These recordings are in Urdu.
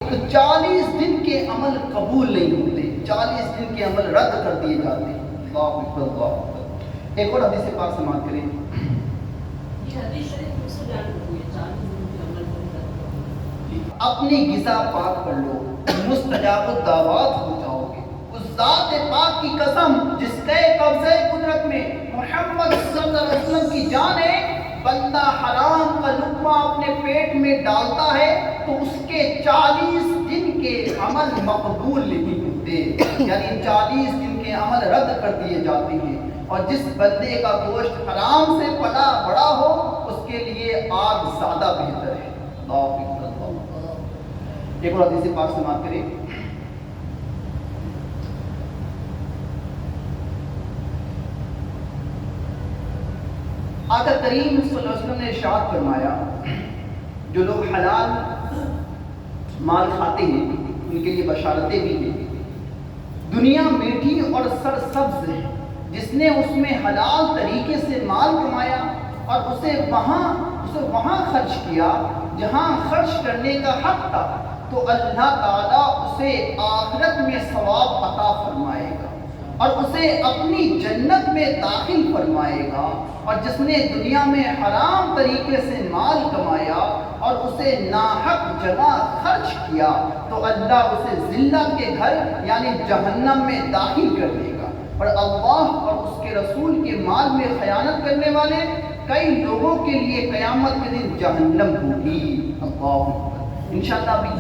تو 40 دن کے عمل قبول نہیں ہوتے، 40 دن کے عمل رد کر دیے جاتے ہیں۔ اللہ اکبر، اللہ اکبر۔ ایک اور حدیث پاک سماعت کریں۔ یہ حدیث شریف مجھ سے جان ہوئی ہے، 40 دن کے عمل رد۔ اپنی غذا پاک کر لو، مستجاب الدعوات ہو جاؤ گے۔ اس ذات پاک کی قسم جس کے قبضے قدرت میں محمد صلی اللہ علیہ وسلم کی جان ہے، بندہ حرام کا لقمہ اپنے پیٹ میں ڈالتا ہے تو اس کے 40 دن کے عمل مقبول نہیں ہوتے، یعنی 40 دن کے عمل رد کر دیے جاتے ہیں۔ اور جس بندے کا گوشت حرام سے پلا بڑا ہو اس کے لیے آگ زیادہ بہتر ہے۔ اللہ اکبر، اللہ اکبر۔ ایک اور حدیث پاک سماعت کریں۔ آقا کریم صلی اللہ علیہ وسلم نے ارشاد فرمایا، جو لوگ حلال مال کھاتے ہیں ان کے لیے بشارتیں بھی ہیں۔ دنیا میٹھی اور سرسبز ہے، جس نے اس میں حلال طریقے سے مال کمایا اور اسے وہاں خرچ کیا جہاں خرچ کرنے کا حق تھا، تو اللہ تعالیٰ اسے آخرت میں ثواب عطا فرمائے گا اور اسے اپنی جنت میں داخل فرمائے گا۔ اور جس نے دنیا میں حرام طریقے سے مال کمایا اور اسے ناحق جگہ خرچ کیا تو اللہ اسے ذلت کے گھر یعنی جہنم میں داخل کر دے گا۔ اور اللہ اور اس کے رسول کے مال میں خیانت کرنے والے کئی لوگوں کے لیے قیامت کے دن جہنم ہوگی۔ اللہ انشاءاللہ ابھی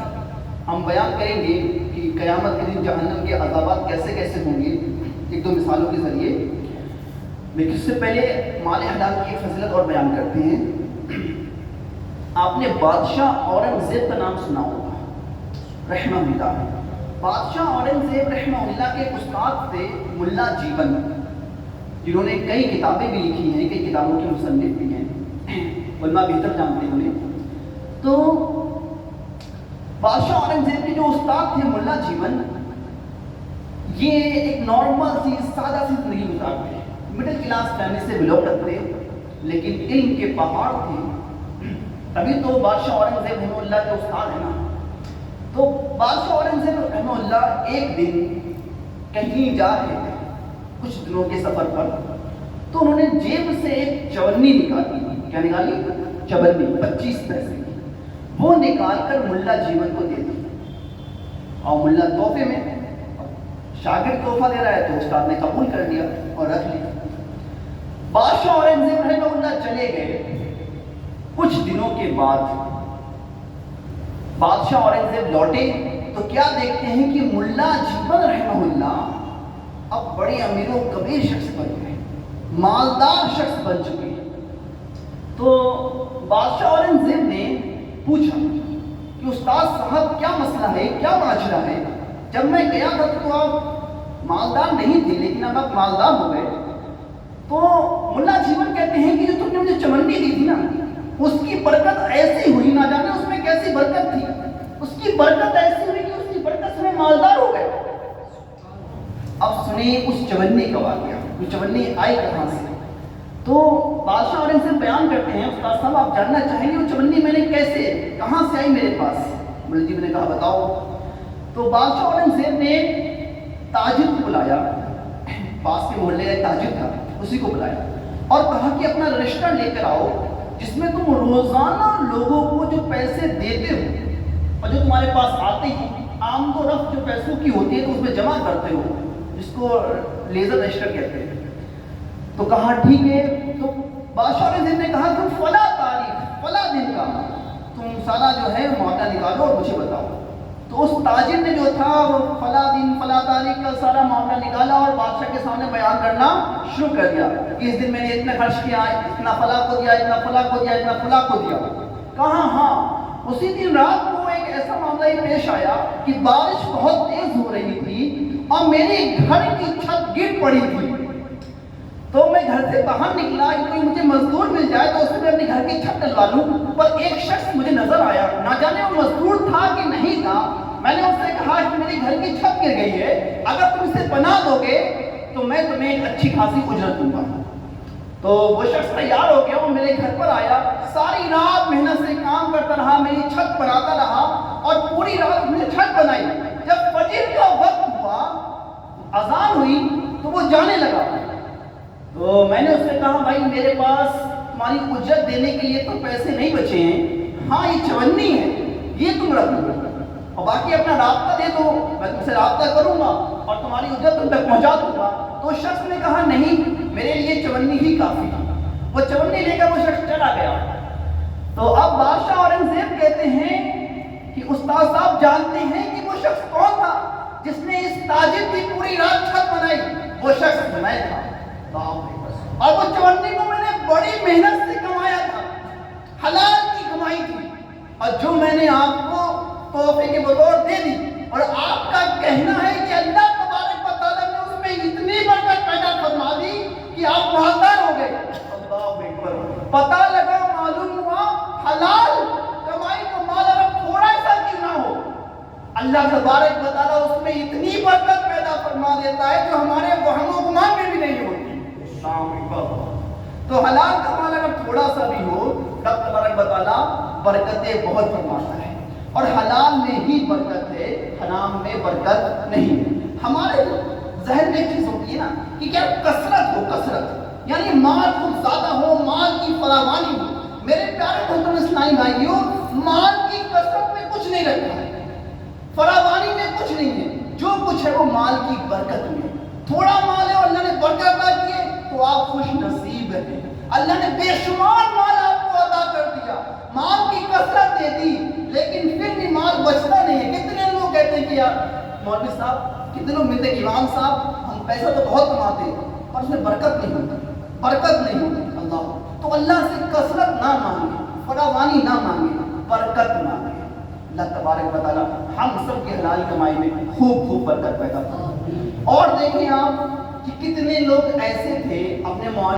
ہم بیان کریں گے کہ قیامت کے دن جہنم کے عذابات کیسے کیسے ہوں گے، ایک دو مثالوں کے ذریعے۔ لیکن اس سے پہلے مال حلال کی فضیلت اور بیان کرتے ہیں۔ آپ نے بادشاہ اورنگزیب کا نام سنا ہوگا رحمہ اللہ۔ بادشاہ اورنگزیب رحمہ اللہ کے استاد تھے ملا جیون، جنہوں نے کئی کتابیں بھی لکھی ہیں، کئی کتابوں کے مصنف بھی ہیں، علماء بہتر جانتے ہیں انہیں۔ تو بادشاہ اورنگزیب کے جو استاد تھے ملا جیون، یہ ایک نارمل سی سادہ سی زندگی گزارتے ہیں، مڈل کلاس فیملی سے بلونگ کرتے، لیکن علم کے پہاڑ تھے۔ تبھی تو بادشاہ اورنگزیب رحمہ اللہ کے استاد ہیں نا۔ تو بادشاہ اورنگزیب رحمہ اللہ ایک دن کہیں جا رہے تھے کچھ دنوں کے سفر پر، تو انہوں نے جیب سے ایک چونی نکالی۔ کیا نکالی؟ چونی، 25 پیسے کی۔ وہ نکال کر ملا جیون کو دے دی، اور ملا تحفے میں، شاگرد تحفہ دے رہا ہے تو استاد نے قبول کر لیا اور رکھ لیا۔ بادشاہ اورنگزیب رحمہ اللہ چلے گئے۔ کچھ دنوں کے بعد بادشاہ اورنگزیب لوٹے تو کیا دیکھتے ہیں کہ ملا جیون رحمہ اللہ اب بڑے امیر و کبیر شخص بن گئے، مالدار شخص بن چکے۔ تو بادشاہ اورنگزیب نے پوچھا کہ استاد صاحب کیا مسئلہ ہے، کیا ماجرا ہے؟ جب میں گیا تھا تو آپ مالدار نہیں تھے لیکن اب آپ مالدار ہو گئے۔ تو ملا جیون کہتے ہیں کہ جو تم نے مجھے چمنی دی تھی نا، اس کی برکت ایسی ہوئی، نہ جانے اس میں کیسی برکت تھی، اس کی برکت ایسی ہوئی کہ اس کی برکت سے میں مالدار ہو گئے۔ اب سنیں اس چمنی کا واقعہ، وہ چمنی آئی کہاں سے؟ تو بادشاہ اورنگزیب بیان کرتے ہیں، استاد صاحب آپ جاننا چاہیں گے وہ چمنی میں نے کیسے، کہاں سے آئی میرے پاس؟ ملا جیون نے کہا بتاؤ۔ تو بادشاہ اورنگزیب نے تاجر کو بلایا، پاس کے محلے کا تاجر تھا، اسی کو بلایا اور کہا کہ اپنا رجسٹر لے کر آؤ جس میں تم روزانہ لوگوں کو جو پیسے دیتے ہو اور جو تمہارے پاس آتے ہیں، عام و رفع جو پیسوں کی ہوتی ہے تو اس میں جمع کرتے ہو، جس کو لیزر رجسٹر کہتے ہیں۔ تو کہا ٹھیک ہے۔ تو بادشاہ اورنگزیب نے کہا کہ فلاں تاریخ فلاں دن کا تم سارا جو ہے معاملہ نکالو اور مجھے بتاؤ۔ تو اس تاجر نے جو تھا وہ فلاں دن فلاں تاریخ کا سارا معاملہ نکالا اور بادشاہ کے سامنے بیان کرنا شروع کر دیا کہ اس دن میں نے اتنا خرچ کیا، اتنا فلاں کو دیا، اتنا فلاں کو دیا، اتنا فلاں کو دیا۔ کہا ہاں، اسی دن رات کو ایک ایسا معاملہ ہی پیش آیا کہ بارش بہت تیز ہو رہی تھی اور میرے گھر کی چھت گر پڑی تھی، تو میں گھر سے باہر نکلا کہ کوئی مجھے مزدور مل جائے تو اس سے میں اپنے گھر کی چھت ڈلوا لوں، پر ایک شخص مجھے نظر آیا، نہ جانے وہ مزدور تھا کہ نہیں تھا۔ میں نے اس سے کہا کہ میری گھر کی چھت گر گئی ہے، اگر تم اسے بنا دو گے تو میں تمہیں ایک اچھی خاصی اجرت دوں گا۔ تو وہ شخص تیار ہو گیا، وہ میرے گھر پر آیا، ساری رات محنت سے کام کرتا رہا، میری چھت بناتا رہا اور پوری رات اس نے چھت بنائی. جب فجر کا وقت ہوا، اذان ہوئی تو وہ جانے لگا. تو میں نے اس سے کہا بھائی میرے پاس تمہاری اجرت دینے کے لیے تو پیسے نہیں بچے ہیں، ہاں یہ 54 ہے یہ تم رکھ لو اور باقی اپنا رابطہ دے دو، میں تم سے رابطہ کروں گا اور تمہاری اجرت تم تک پہنچا دوں گا. تو شخص نے کہا نہیں میرے لیے 54 ہی کافی ہے. وہ 54 لے کر وہ شخص چلا گیا. تو اب بادشاہ اورنگزیب کہتے ہیں کہ استاد صاحب جانتے ہیں کہ وہ شخص کون تھا جس نے اس تاجر کی پوری رات چھت بنائی؟ وہ شخص میں تھا. اور وہ 54 کو میں نے بڑی محنت سے کمایا تھا، حلال کی کمائی تھی، اور جو میں نے آپ کو تحفے کے بطور دے دی. اور آپ کا کہنا ہے کہ اللہ تبارک و تعالیٰ نے اس میں اتنی برکت پیدا فرما دی کہ آپ مالدار ہو گئے. اللہ اکبر. پتہ لگا، معلوم ہوا حلال کمائی کو مال اگر تھوڑا سا کیوں نہ ہو، اللہ تبارک و تعالیٰ اس میں اتنی برکت پیدا فرما دیتا ہے جو ہمارے وہم و گمان میں بھی نہیں ہوتی. تو حلال کا مال اگر تھوڑا سا بھی ہو، رب تبارک و تعالیٰ برکتیں بہت فرماتا ہے. اور حلال میں ہی برکت ہے، حرام میں برکت نہیں. ہمارے ذہن میں ایک چیز ہوتی ہے نا کہ کیا کثرت ہو، کثرت یعنی مال خوب زیادہ ہو، مال کی فراوانی ہو. میرے پیارے محترم اسلامی بھائیوں، مال کی کثرت میں کچھ نہیں رکھا ہے، فراوانی میں کچھ نہیں ہے. جو کچھ ہے وہ مال کی برکت میں. تھوڑا مال ہے اور اللہ نے برکت عطا کی ہے تو آپ خوش نصیب ہیں. اللہ نے بے شمار مال آپ کو عطا کر دیا، مال کی کثرت دے دی، لیکن پھر بھی مال بچتا نہیں ہے. کتنے لوگ کہتے ہیں کہ یار مولوی صاحب، کتنے لوگ ملتے ہیں امام صاحب ہم پیسہ تو بہت کماتے ہیں اور اس میں برکت نہیں ہوتی، برکت نہیں ہوتی. اللہ تو اللہ سے کثرت نہ مانگے، فراوانی نہ مانگے، برکت مانگے. اللہ تبارک و تعالیٰ ہم سب کی حلال کمائی میں خوب خوب برکت پیدا کرے. اور دیکھیں آپ کہ کتنے لوگ ایسے تھے اپنے معاشرے